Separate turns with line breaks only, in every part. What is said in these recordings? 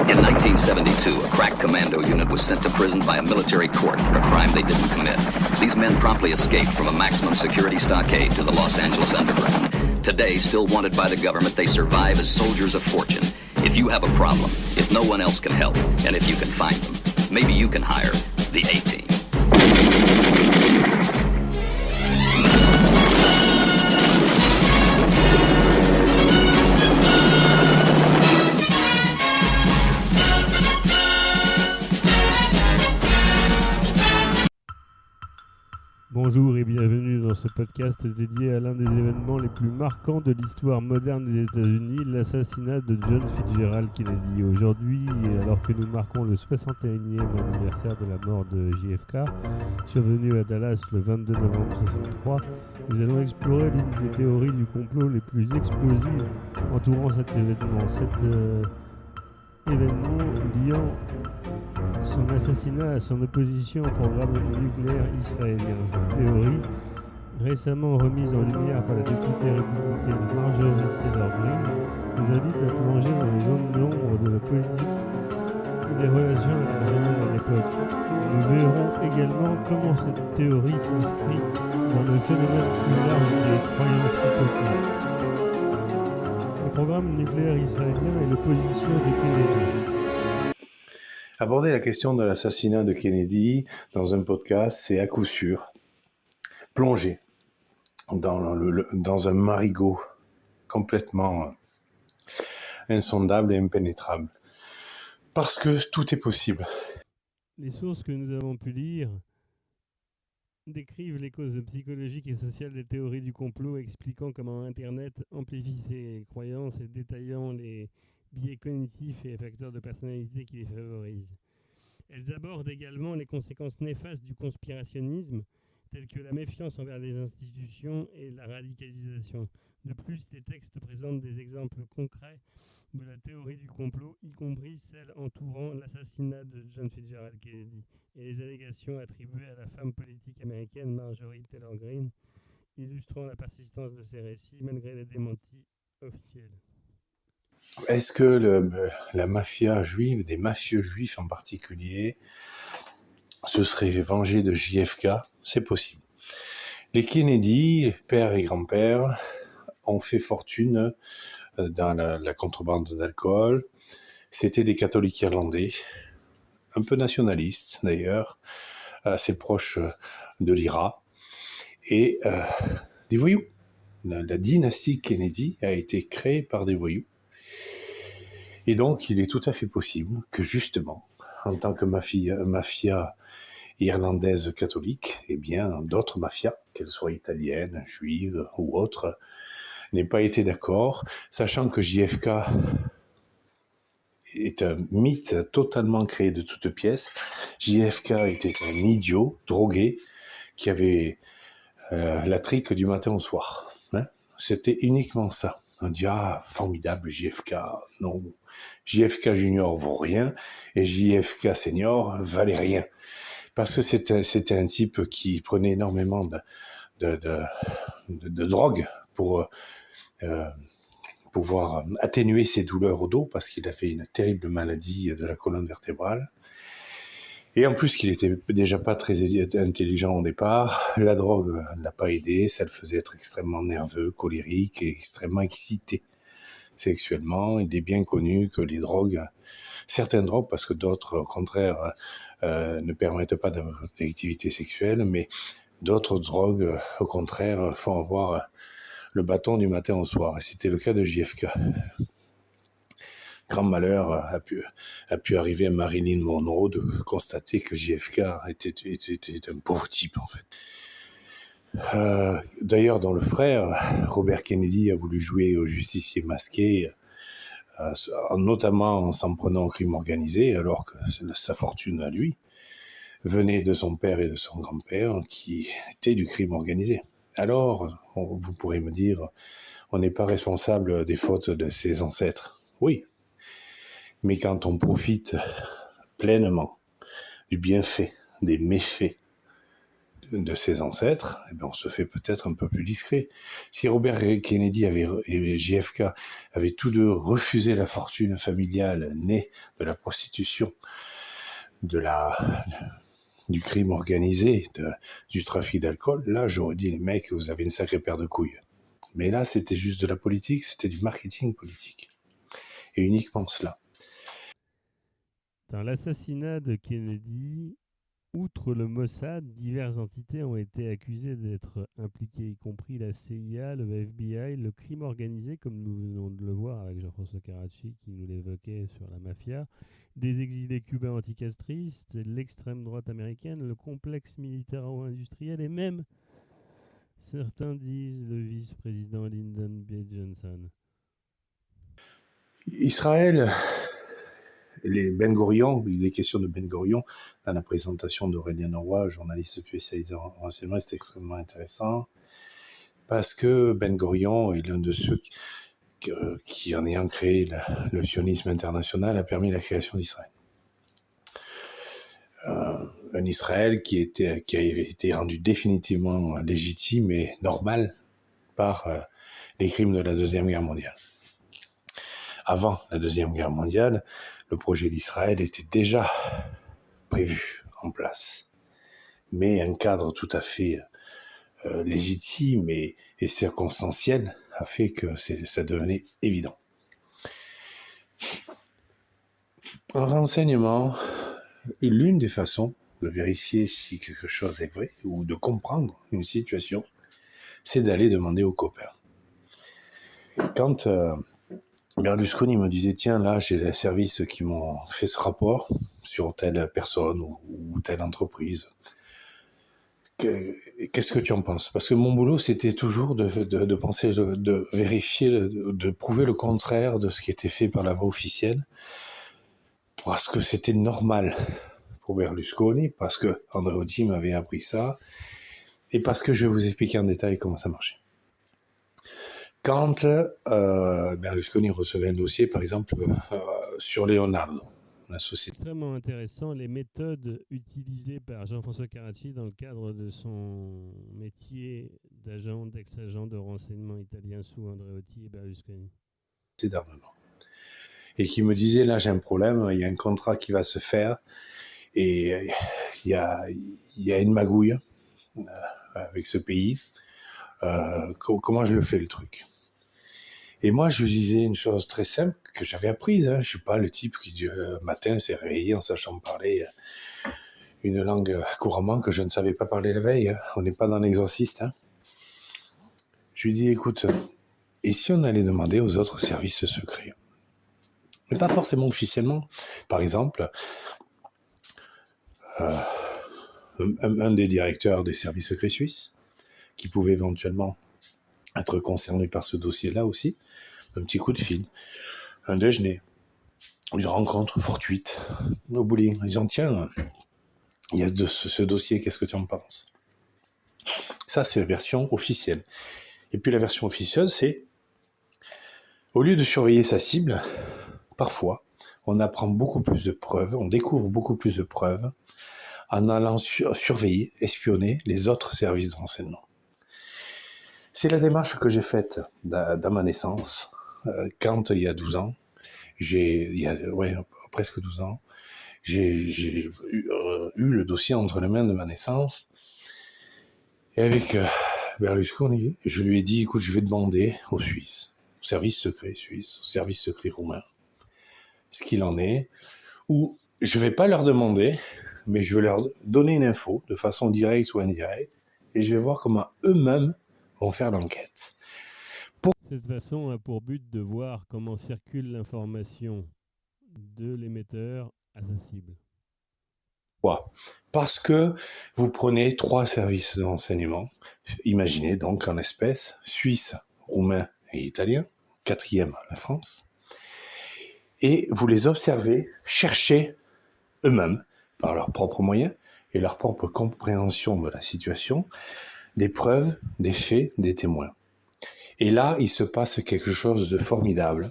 In 1972, a crack commando unit was sent to prison by a military court for a crime they didn't commit. These men promptly escaped from a maximum security stockade to the Los Angeles underground. Today, still wanted by the government, they survive as soldiers of fortune. If you have a problem, if no one else can help, and if you can find them, maybe you can hire the A-Team.
Bonjour et bienvenue dans ce podcast dédié à l'un des événements les plus marquants de l'histoire moderne des États-Unis, l'assassinat de John Fitzgerald Kennedy. Aujourd'hui, alors que nous marquons le 61e anniversaire de la mort de JFK, survenu à Dallas le 22 novembre 1963, nous allons explorer l'une des théories du complot les plus explosives entourant cet événement. Événement liant son assassinat à son opposition au programme nucléaire israélien. Cette théorie, récemment remise en lumière par la députée républicaine Marjorie Taylor Greene, nous invite à plonger dans les zones d'ombre de la politique et des relations internationales à l'époque. Nous verrons également comment cette théorie s'inscrit dans le phénomène plus large des croyances hypothétiques. Le programme nucléaire israélien et l'opposition de Kennedy.
Aborder la question de l'assassinat de Kennedy dans un podcast, c'est à coup sûr plonger dans un marigot complètement insondable et impénétrable. Parce que tout est possible.
Les sources que nous avons pu lire décrivent les causes psychologiques et sociales des théories du complot, expliquant comment Internet amplifie ces croyances et détaillant les biais cognitifs et facteurs de personnalité qui les favorisent. Elles abordent également les conséquences néfastes du conspirationnisme, telles que la méfiance envers les institutions et la radicalisation. De plus, les textes présentent des exemples concrets de la théorie du complot, y compris celle entourant l'assassinat de John Fitzgerald Kennedy et les allégations attribuées à la femme politique américaine Marjorie Taylor Greene, illustrant la persistance de ces récits malgré les démentis officiels.
Est-ce que la mafia juive, des mafieux juifs en particulier, se seraient vengés de JFK ? C'est possible. Les Kennedy, père et grand-père, ont fait fortune dans la contrebande d'alcool. C'était des catholiques irlandais, un peu nationalistes d'ailleurs, assez proches de l'IRA, et des voyous. La dynastie Kennedy a été créée par des voyous. Et donc, il est tout à fait possible que justement, en tant que mafia irlandaise catholique, eh bien, d'autres mafias, qu'elles soient italiennes, juives ou autres, n'aient pas été d'accord, sachant que JFK est un mythe totalement créé de toutes pièces. JFK était un idiot, drogué, qui avait la trique du matin au soir. C'était uniquement ça. On dit, formidable, JFK, non. JFK Junior vaut rien, et JFK Senior valait rien. Parce que c'était un type qui prenait énormément de drogue pour pouvoir atténuer ses douleurs au dos, parce qu'il avait une terrible maladie de la colonne vertébrale. Et en plus qu'il était déjà pas très intelligent au départ, la drogue ne l'a pas aidé, ça le faisait être extrêmement nerveux, colérique et extrêmement excité sexuellement. Il est bien connu que les drogues, certaines drogues, parce que d'autres au contraire ne permettent pas d'avoir d'activité sexuelle, mais d'autres drogues au contraire font avoir le bâton du matin au soir. Et c'était le cas de JFK. Grand malheur a pu arriver à Marilyn Monroe de constater que JFK était un pauvre type en fait. D'ailleurs, dans le frère, Robert Kennedy a voulu jouer au justicier masqué, notamment en s'en prenant au crime organisé, alors que sa fortune à lui venait de son père et de son grand-père qui étaient du crime organisé. Alors, vous pourrez me dire, on n'est pas responsable des fautes de ses ancêtres. Oui. Mais quand on profite pleinement du bienfait, des méfaits de ses ancêtres, eh bien, on se fait peut-être un peu plus discret. Si Robert Kennedy et JFK avaient tous deux refusé la fortune familiale née de la prostitution, du crime organisé, du trafic d'alcool, là, j'aurais dit, les mecs, vous avez une sacrée paire de couilles. Mais là, c'était juste de la politique, c'était du marketing politique. Et uniquement cela.
Dans l'assassinat de Kennedy, outre le Mossad, diverses entités ont été accusées d'être impliquées, y compris la CIA, le FBI, le crime organisé, comme nous venons de le voir avec Jean-François Carracci qui nous l'évoquait sur la mafia, des exilés cubains anticastristes, l'extrême droite américaine, le complexe militaro-industriel et même, certains disent, le vice-président Lyndon B. Johnson.
Israël, les Ben Gurion, il est question de Ben Gurion dans la présentation d'Aurélien Roy, journaliste spécialisé en renseignement, c'est extrêmement intéressant parce que Ben Gurion est l'un de ceux qui en ayant créé le sionisme international, a permis la création d'Israël. Un Israël qui a été rendu définitivement légitime et normal par les crimes de la Deuxième Guerre mondiale. Avant la Deuxième Guerre mondiale, le projet d'Israël était déjà prévu en place. Mais un cadre tout à fait légitime et circonstanciel a fait que ça devenait évident. En renseignement, l'une des façons de vérifier si quelque chose est vrai ou de comprendre une situation, c'est d'aller demander aux copains. Quand Berlusconi me disait « Tiens, là, j'ai les services qui m'ont fait ce rapport sur telle personne ou telle entreprise. Qu'est-ce que tu en penses ?» Parce que mon boulot, c'était toujours de penser, de vérifier, de prouver le contraire de ce qui était fait par la voie officielle, parce que c'était normal pour Berlusconi, parce que Andreotti m'avait appris ça, et parce que je vais vous expliquer en détail comment ça marchait. Quand Berlusconi recevait un dossier, par exemple, sur Leonardo, la société.
Extrêmement intéressant, les méthodes utilisées par Jean-François Carracci dans le cadre de son métier d'agent, d'ex-agent de renseignement italien sous Andreotti et Berlusconi.
C'est d'armement. Et qui me disait, là j'ai un problème, il y a un contrat qui va se faire, et il y a une magouille avec ce pays, comment je le fais le truc ? Et moi, je lui disais une chose très simple que j'avais apprise. Je ne suis pas le type qui, matin, s'est réveillé en sachant parler une langue couramment que je ne savais pas parler la veille. On n'est pas dans l'exorciste. Je lui dis, écoute, et si on allait demander aux autres services secrets ? Mais pas forcément officiellement. Par exemple, un des directeurs des services secrets suisses, qui pouvait éventuellement être concerné par ce dossier-là aussi, un petit coup de fil, un déjeuner, une rencontre fortuite au bowling. Ils disent, tiens, il y a ce dossier, qu'est-ce que tu en penses ? Ça, c'est la version officielle. Et puis la version officieuse, c'est, au lieu de surveiller sa cible, parfois, on apprend beaucoup plus de preuves, on découvre beaucoup plus de preuves en allant surveiller, espionner les autres services de renseignement. C'est la démarche que j'ai faite dans ma naissance, quand il y a 12 ans, presque 12 ans, j'ai eu le dossier entre les mains de ma naissance, et avec Berlusconi, je lui ai dit, écoute, je vais demander aux Suisses, au service secret suisse, au service secret roumain, ce qu'il en est, ou je ne vais pas leur demander, mais je vais leur donner une info, de façon directe ou indirecte, et je vais voir comment eux-mêmes vont faire l'enquête.
Cette façon a pour but de voir comment circule l'information de l'émetteur à sa cible.
Pourquoi ? Parce que vous prenez 3 services de renseignement, imaginez donc en espèces, suisse, roumain et italien, 4e la France, et vous les observez chercher eux-mêmes, par leurs propres moyens et leur propre compréhension de la situation, des preuves, des faits, des témoins. Et là, il se passe quelque chose de formidable.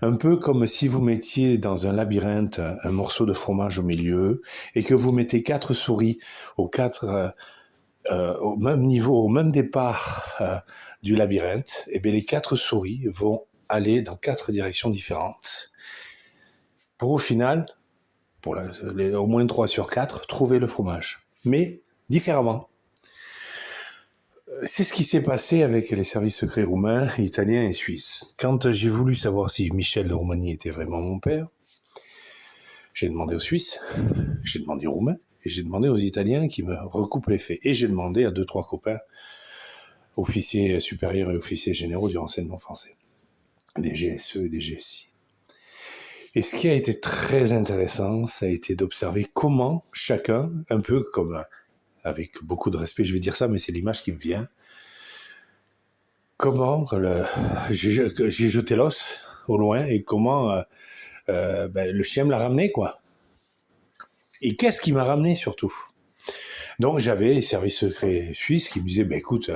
Un peu comme si vous mettiez dans un labyrinthe un morceau de fromage au milieu et que vous mettez 4 souris aux 4 au même niveau, au même départ du labyrinthe, et bien les 4 souris vont aller dans 4 directions différentes pour au final, au moins 3 sur 4, trouver le fromage. Mais différemment. C'est ce qui s'est passé avec les services secrets roumains, italiens et suisses. Quand j'ai voulu savoir si Michel de Roumanie était vraiment mon père, j'ai demandé aux Suisses, j'ai demandé aux Roumains, et j'ai demandé aux Italiens qui me recoupent les faits. Et j'ai demandé à 2-3 copains, officiers supérieurs et officiers généraux du renseignement français, des GSE et des GSI. Et ce qui a été très intéressant, ça a été d'observer comment chacun, un peu comme, avec beaucoup de respect, je vais dire ça, mais c'est l'image qui me vient, comment j'ai jeté l'os au loin et comment le chien me l'a ramené, quoi. Et qu'est-ce qui m'a ramené, surtout? Donc, j'avais les services secrets suisses qui me disaient, écoute,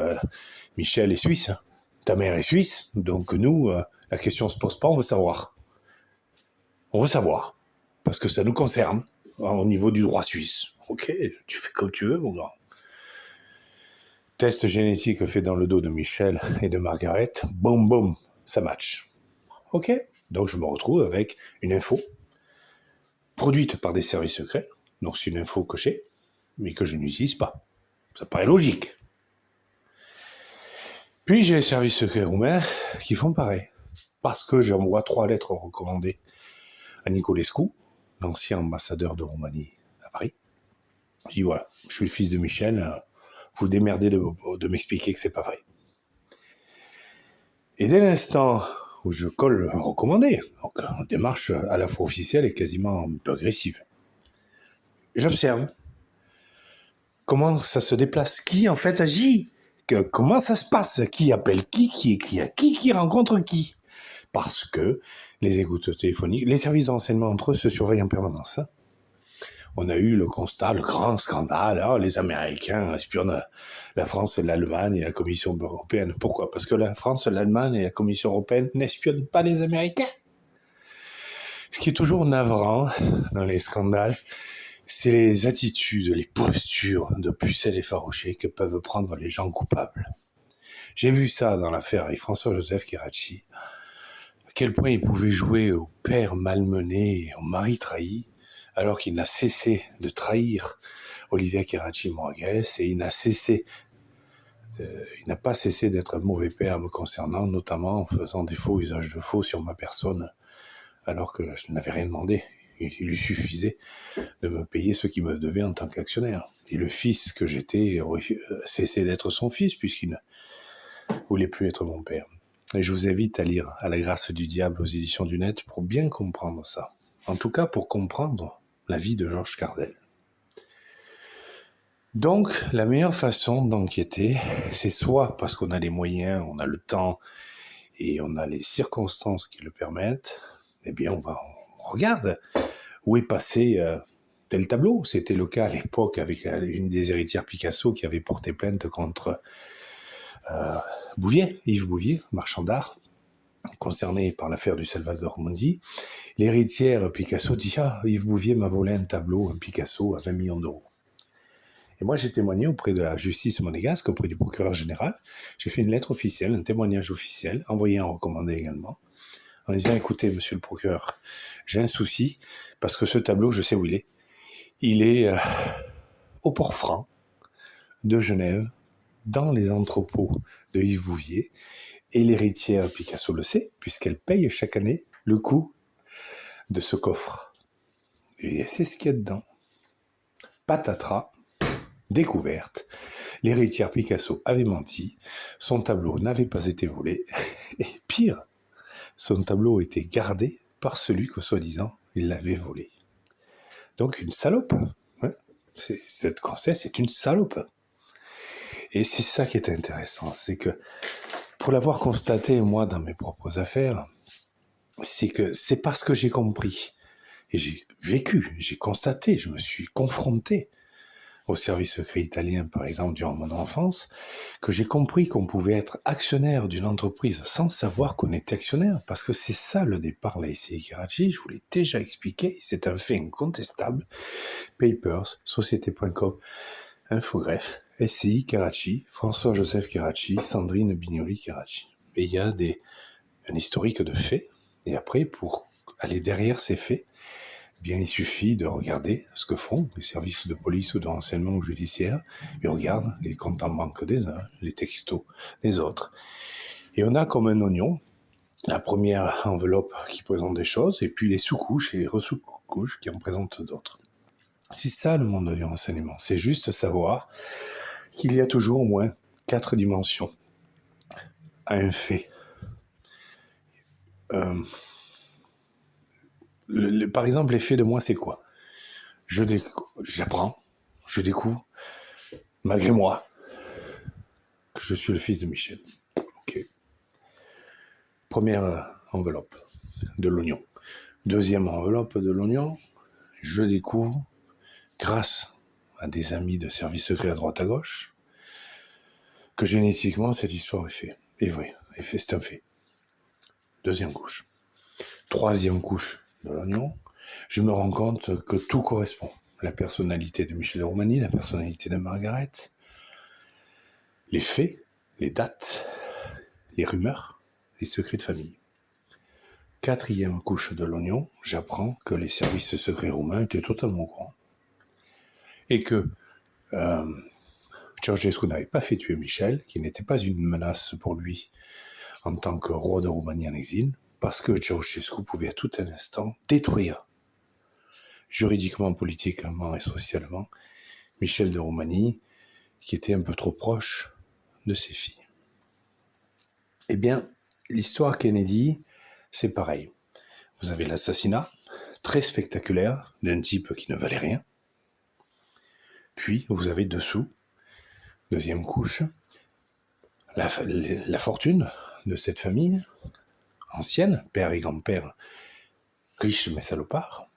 Michel est suisse, hein. Ta mère est suisse, donc nous, la question ne se pose pas, on veut savoir. On veut savoir, parce que ça nous concerne, au niveau du droit suisse. Ok, tu fais comme tu veux, mon grand. Test génétique fait dans le dos de Michel et de Margaret, boum, boum, ça match. Ok, donc je me retrouve avec une info produite par des services secrets, donc c'est une info cochée, mais que je n'utilise pas. Ça paraît logique. Puis j'ai les services secrets roumains qui font pareil, parce que j'envoie 3 lettres recommandées à Niculescu, l'ancien ambassadeur de Roumanie à Paris. Je dis voilà, je suis le fils de Michel, vous démerdez de m'expliquer que c'est pas vrai. Et dès l'instant où je colle un recommandé, donc une démarche à la fois officielle et quasiment un peu agressive, j'observe comment ça se déplace, qui en fait agit, comment ça se passe, qui appelle qui écrit à qui rencontre qui. Parce que les écoutes téléphoniques, les services de renseignement entre eux se surveillent en permanence. Hein. On a eu le constat, le grand scandale, les Américains espionnent la France, l'Allemagne et la Commission européenne. Pourquoi ? Parce que la France, l'Allemagne et la Commission européenne n'espionnent pas les Américains. Ce qui est toujours navrant dans les scandales, c'est les attitudes, les postures de pucelles effarouchées que peuvent prendre les gens coupables. J'ai vu ça dans l'affaire avec François-Joseph Karachi, à quel point il pouvait jouer au père malmené et au mari trahi, alors qu'il n'a cessé de trahir Olivia Karachi Moragues et il n'a pas cessé d'être un mauvais père me concernant, notamment en faisant des faux usages de faux sur ma personne, alors que je n'avais rien demandé. Il lui suffisait de me payer ce qu'il me devait en tant qu'actionnaire. Et le fils que j'étais aurait cessé d'être son fils, puisqu'il ne voulait plus être mon père. Et je vous invite à lire À la grâce du diable aux éditions du Net pour bien comprendre ça. En tout cas, pour comprendre la vie de Georges Cardel. Donc, la meilleure façon d'enquêter, c'est soit parce qu'on a les moyens, on a le temps et on a les circonstances qui le permettent, eh bien, on regarde où est passé tel tableau. C'était le cas à l'époque avec une des héritières Picasso qui avait porté plainte contre Yves Bouvier, marchand d'art, concerné par l'affaire du Salvador Mundi. L'héritière Picasso dit « Yves Bouvier m'a volé un tableau, un Picasso, à 20 millions d'euros. » Et moi, j'ai témoigné auprès de la justice monégasque, auprès du procureur général. J'ai fait une lettre officielle, un témoignage officiel, envoyé en recommandé également, en disant « Écoutez, monsieur le procureur, j'ai un souci, parce que ce tableau, je sais où il est. Il est au Port-Franc de Genève, dans les entrepôts de Yves Bouvier, et l'héritière Picasso le sait, puisqu'elle paye chaque année le coût de ce coffre. Et c'est ce qu'il y a dedans. Patatras, découverte. L'héritière Picasso avait menti, son tableau n'avait pas été volé, et pire, son tableau était gardé par celui que, soi-disant, il l'avait volé. Donc une salope. Hein, cette grossesse est une salope. Et c'est ça qui est intéressant, c'est que, pour l'avoir constaté, moi, dans mes propres affaires, c'est que c'est parce que j'ai compris, et j'ai vécu, j'ai constaté, je me suis confronté au service secret italien, par exemple, durant mon enfance, que j'ai compris qu'on pouvait être actionnaire d'une entreprise sans savoir qu'on était actionnaire, parce que c'est ça le départ de la SCI Karachi, je vous l'ai déjà expliqué, c'est un fait incontestable. Papers, Société.com, Infogreffe, SCI Karachi, François-Joseph Karachi, Sandrine Bignoli Karachi. Et il y a un historique de faits. Et après, pour aller derrière ces faits, bien, il suffit de regarder ce que font les services de police ou de renseignement ou judiciaire. Ils regardent les comptes en banque des uns, les textos des autres. Et on a comme un oignon la première enveloppe qui présente des choses, et puis les sous-couches et les ressous-couches qui en présentent d'autres. C'est ça le monde du renseignement. C'est juste savoir qu'il y a toujours au moins 4 dimensions à un fait. Par exemple, l'effet de moi, c'est quoi ? J'apprends, je découvre, malgré moi, que je suis le fils de Michel. Okay. Première enveloppe de l'oignon. Deuxième enveloppe de l'oignon, je découvre, grâce à des amis de services secrets à droite à gauche, que génétiquement, cette histoire est vraie. C'est un fait. Deuxième couche. Troisième couche de l'oignon, je me rends compte que tout correspond. La personnalité de Michel de Roumanie, la personnalité de Margaret, les faits, les dates, les rumeurs, les secrets de famille. Quatrième couche de l'oignon, j'apprends que les services secrets roumains étaient totalement au courant. Et que Ceausescu n'avait pas fait tuer Michel, qui n'était pas une menace pour lui en tant que roi de Roumanie en exil, parce que Ceausescu pouvait à tout un instant détruire, juridiquement, politiquement et socialement, Michel de Roumanie, qui était un peu trop proche de ses filles. Eh bien, l'histoire Kennedy, c'est pareil. Vous avez l'assassinat, très spectaculaire, d'un type qui ne valait rien. Puis, vous avez dessous, deuxième couche, la fortune de cette famille, ancienne, père et grand-père, riches mais salopards,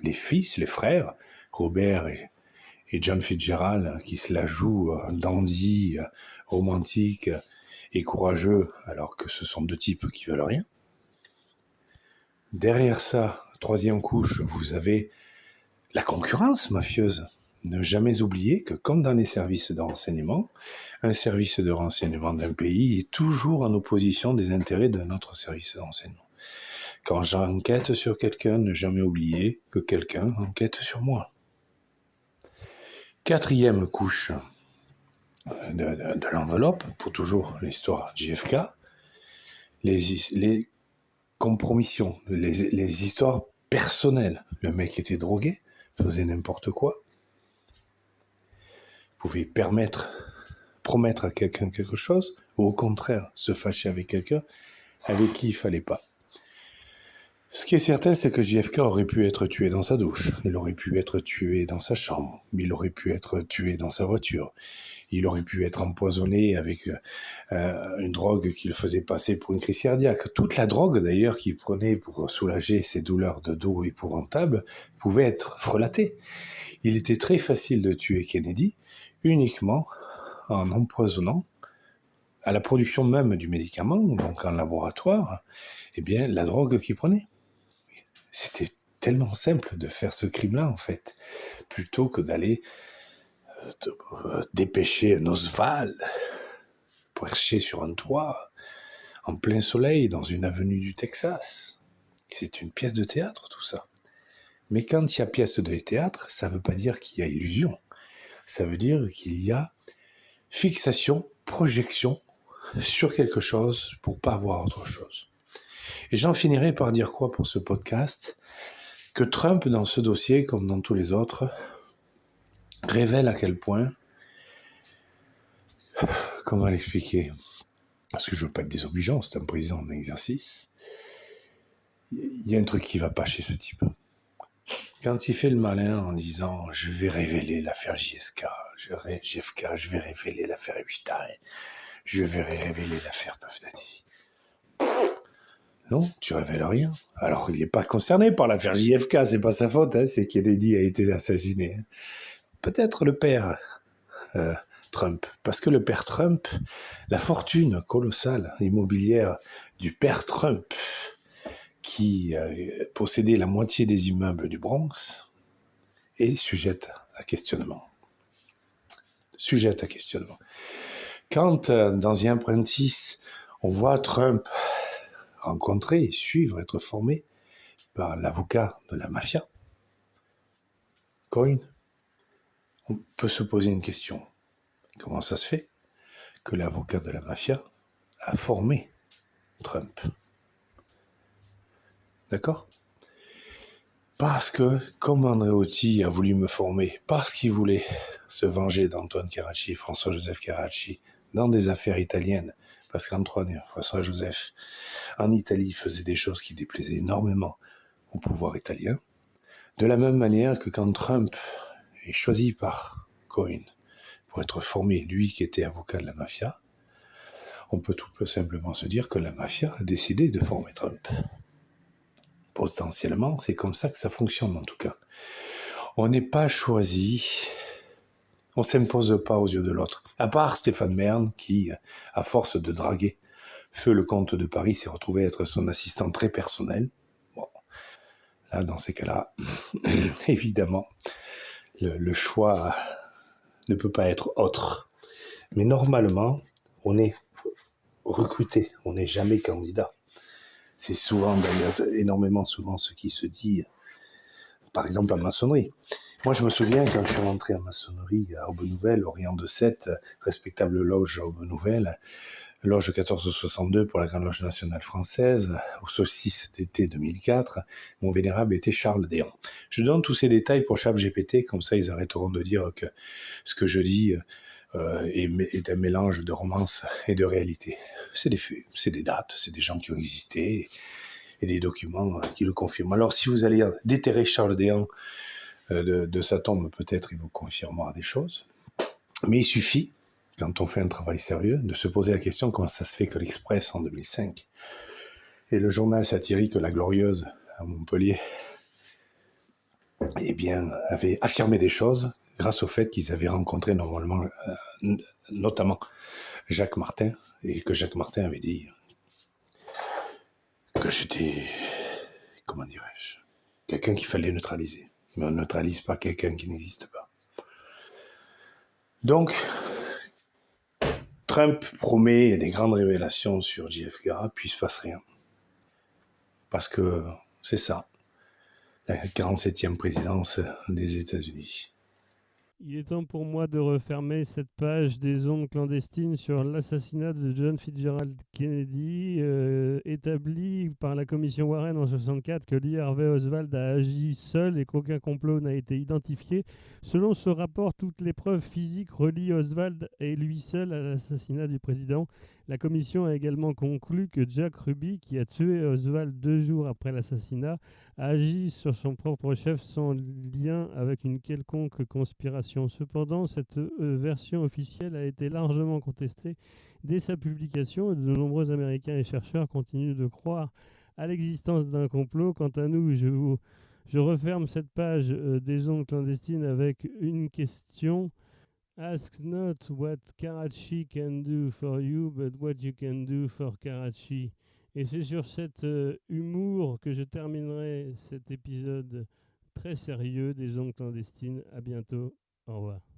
les fils, les frères, Robert et John Fitzgerald, qui se la jouent dandy, romantique et courageux, alors que ce sont deux types qui veulent rien. Derrière ça, troisième couche, vous avez la concurrence mafieuse. Ne jamais oublier que, comme dans les services de renseignement, un service de renseignement d'un pays est toujours en opposition des intérêts d'un autre service de renseignement. Quand j'enquête sur quelqu'un, ne jamais oublier que quelqu'un enquête sur moi. Quatrième couche de l'enveloppe, pour toujours l'histoire JFK, les compromissions, les histoires personnelles. Le mec était drogué, faisait n'importe quoi. Pouvait promettre à quelqu'un quelque chose, ou au contraire, se fâcher avec quelqu'un avec qui il ne fallait pas. Ce qui est certain, c'est que JFK aurait pu être tué dans sa douche, il aurait pu être tué dans sa chambre, il aurait pu être tué dans sa voiture, il aurait pu être empoisonné avec une drogue qui le faisait passer pour une crise cardiaque. Toute la drogue, d'ailleurs, qu'il prenait pour soulager ses douleurs de dos épouvantables, pouvait être frelatée. Il était très facile de tuer Kennedy, uniquement en empoisonnant à la production même du médicament, donc en laboratoire, eh bien, la drogue qu'il prenait. C'était tellement simple de faire ce crime-là, en fait, plutôt que d'aller dépêcher un Oswald, perché sur un toit, en plein soleil, dans une avenue du Texas. C'est une pièce de théâtre, tout ça. Mais quand il y a pièce de théâtre, ça ne veut pas dire qu'il y a illusion. Ça veut dire qu'il y a fixation, projection sur quelque chose pour ne pas voir autre chose. Et j'en finirai par dire quoi pour ce podcast ? Que Trump, dans ce dossier, comme dans tous les autres, révèle à quel point, comment l'expliquer ? Parce que je ne veux pas être désobligeant, c'est un président en exercice. Il y a un truc qui ne va pas chez ce type. Quand il fait le malin en disant « je vais révéler l'affaire JFK, je vais révéler l'affaire Epstein, je vais révéler l'affaire Puff Daddy ». Non, tu révèles rien. Alors, il n'est pas concerné par l'affaire JFK, c'est pas sa faute, hein, c'est Kennedy a été assassiné. Peut-être le père Trump, parce que le père Trump, la fortune colossale immobilière du père Trump, qui possédait la moitié des immeubles du Bronx, est sujette à questionnement. sujet à ta questionnement. Quand, dans The Apprentice, on voit Trump rencontrer, suivre, être formé par l'avocat de la mafia, Cohen, on peut se poser une question. Comment ça se fait que l'avocat de la mafia a formé Trump? D'accord? Parce que, comme Andréotti a voulu me former, parce qu'il voulait se venger d'Antoine Carracci, François-Joseph Carracci, dans des affaires italiennes, parce qu'Antoine et François-Joseph, en Italie, faisaient des choses qui déplaisaient énormément au pouvoir italien. De la même manière que quand Trump est choisi par Cohen pour être formé, lui qui était avocat de la mafia, on peut tout simplement se dire que la mafia a décidé de former Trump. Potentiellement, c'est comme ça que ça fonctionne en tout cas. On n'est pas choisi, on ne s'impose pas aux yeux de l'autre. À part Stéphane Bern qui, à force de draguer Feu le comte de Paris, s'est retrouvé être son assistant très personnel. Bon, là, dans ces cas-là, évidemment, le choix ne peut pas être autre. Mais normalement, on est recruté, on n'est jamais candidat. C'est souvent, d'ailleurs, énormément souvent ce qui se dit, par exemple, en maçonnerie. Moi, je me souviens, quand je suis rentré en maçonnerie à Aube-Nouvelle, Orient de Sète, respectable loge à Aube-Nouvelle, loge 1462 pour la Grande Loge nationale française, au solstice d'été 2004, mon vénérable était Charles Déon. Je donne tous ces détails pour ChatGPT, comme ça ils arrêteront de dire que ce que je dis est un mélange de romance et de réalité. C'est des faits, c'est des dates, c'est des gens qui ont existé et des documents qui le confirment. Alors si vous allez déterrer Charles Déon de sa tombe, peut-être il vous confirmera des choses, mais il suffit, quand on fait un travail sérieux, de se poser la question comment ça se fait que l'Express en 2005 et le journal satirique La Glorieuse à Montpellier avaient affirmé des choses grâce au fait qu'ils avaient rencontré notamment Jacques Martin, et que Jacques Martin avait dit que j'étais, comment dirais-je, quelqu'un qu'il fallait neutraliser. Mais on ne neutralise pas quelqu'un qui n'existe pas. Donc, Trump promet des grandes révélations sur JFK, puis il ne se passe rien. Parce que c'est ça, la 47e présidence des États-Unis.
Il est temps pour moi de refermer cette page des ondes clandestines sur l'assassinat de John Fitzgerald Kennedy, établi par la commission Warren en 1964 que Lee Harvey Oswald a agi seul et qu'aucun complot n'a été identifié. Selon ce rapport, toutes les preuves physiques relient Oswald et lui seul à l'assassinat du président. La commission a également conclu que Jack Ruby, qui a tué Oswald 2 jours après l'assassinat, a agi sur son propre chef sans lien avec une quelconque conspiration. Cependant, cette version officielle a été largement contestée dès sa publication et de nombreux Américains et chercheurs continuent de croire à l'existence d'un complot. Quant à nous, je referme cette page des ondes clandestines avec une question. Ask not what Karachi can do for you, but what you can do for Karachi. Et c'est sur cet humour que je terminerai cet épisode très sérieux des ondes clandestines. À bientôt. Au revoir.